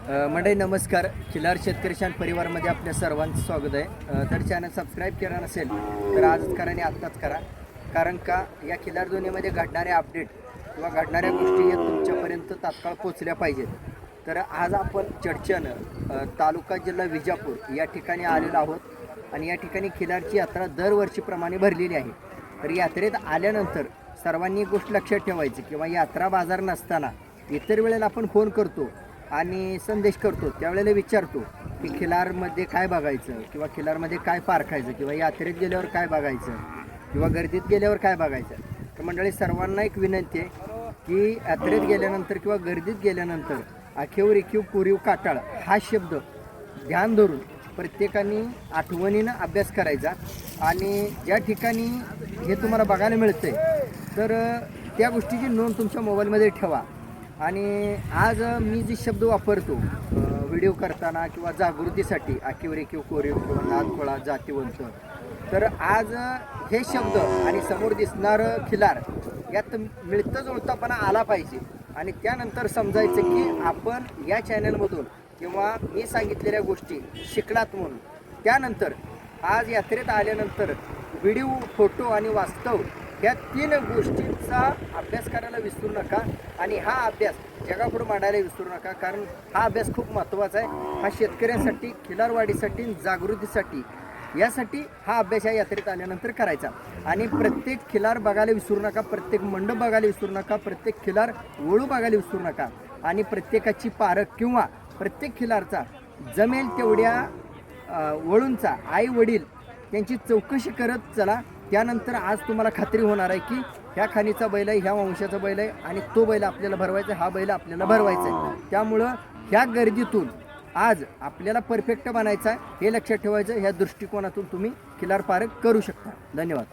मंडळी नमस्कार. खिलार शेतकरी शान परिवारमध्ये आपल्या सर्वांचं स्वागत आहे. तर चॅनल सबस्क्राईब केला नसेल तर आजच करा आणि आत्ताच करा. कारण का या खिलार दुनियेमध्ये घडणाऱ्या अपडेट किंवा घडणाऱ्या गोष्टी या तुमच्यापर्यंत तात्काळ पोचल्या पाहिजेत. तर आज आपण चर्चेनं तालुका जिल्हा विजापूर या ठिकाणी आलेलो आहोत आणि या ठिकाणी खिलारची यात्रा दरवर्षीप्रमाणे भरलेली आहे. तर यात्रेत आल्यानंतर सर्वांनी एक गोष्ट लक्षात ठेवायची किंवा यात्रा बाजार नसताना इतर वेळेला आपण फोन करतो आणि संदेश करतो, त्यावेळेला विचारतो की खिलारमध्ये काय बघायचं किंवा खिलारमध्ये काय पारखायचं किंवा यात्रेत गेल्यावर काय बघायचं किंवा गर्दीत गेल्यावर काय बघायचं. तर मंडळी सर्वांना एक विनंती आहे की यात्रेत गेल्यानंतर किंवा गर्दीत गेल्यानंतर आखीव रेखीव कोरीव काटाळ हा शब्द ध्यान धरून प्रत्येकाने आठवणीनं अभ्यास करायचा आणि ज्या ठिकाणी हे तुम्हाला बघायला मिळतंय तर त्या गोष्टीची नोंद तुमच्या मोबाईलमध्ये ठेवा. आणि आज मी जे शब्द वापरतो व्हिडिओ करताना किंवा जागृतीसाठी आखीव रेखीव कोरीव किंवा नादखोळा जातीवंत, तर आज हे शब्द आणि समोर दिसणारं खिलार यात मिळतं जुळतापणा आला पाहिजे. आणि त्यानंतर समजायचं की आपण या चॅनलमधून किंवा मी सांगितलेल्या गोष्टी शिकलात म्हणून. त्यानंतर आज यात्रेत आल्यानंतर व्हिडिओ, फोटो आणि वास्तव या तीन गोष्टींचा अभ्यास करायला विसरू नका. आणि हा अभ्यास जगापुढे मांडायला विसरू नका, कारण हा अभ्यास खूप महत्त्वाचा आहे. हा शेतकऱ्यांसाठी, खिलारवाढीसाठी, जागृतीसाठी, यासाठी हा अभ्यास या यात्रेत आल्यानंतर करायचा. आणि प्रत्येक खिलार बघायला विसरू नका, प्रत्येक मंडप बघायला विसरू नका, प्रत्येक खिलार वळू बघायला विसरू नका. आणि प्रत्येकाची पारख किंवा प्रत्येक खिलारचा जमेल तेवढ्या वळूंचा आई वडील त्यांची चौकशी करत चला. त्यानंतर आज तुम्हाला खात्री होणार आहे की ह्या खाणीचा बैल आहे, ह्या वंशाचा बैल आहे आणि तो बैल आपल्याला भरवायचा आहे, हा बैल आपल्याला भरवायचा आहे. त्यामुळं ह्या गर्दीतून आज आपल्याला परफेक्ट बनायचं आहे हे लक्षात ठेवायचं. ह्या दृष्टिकोनातून तुम्ही खिलार पारख करू शकता. धन्यवाद.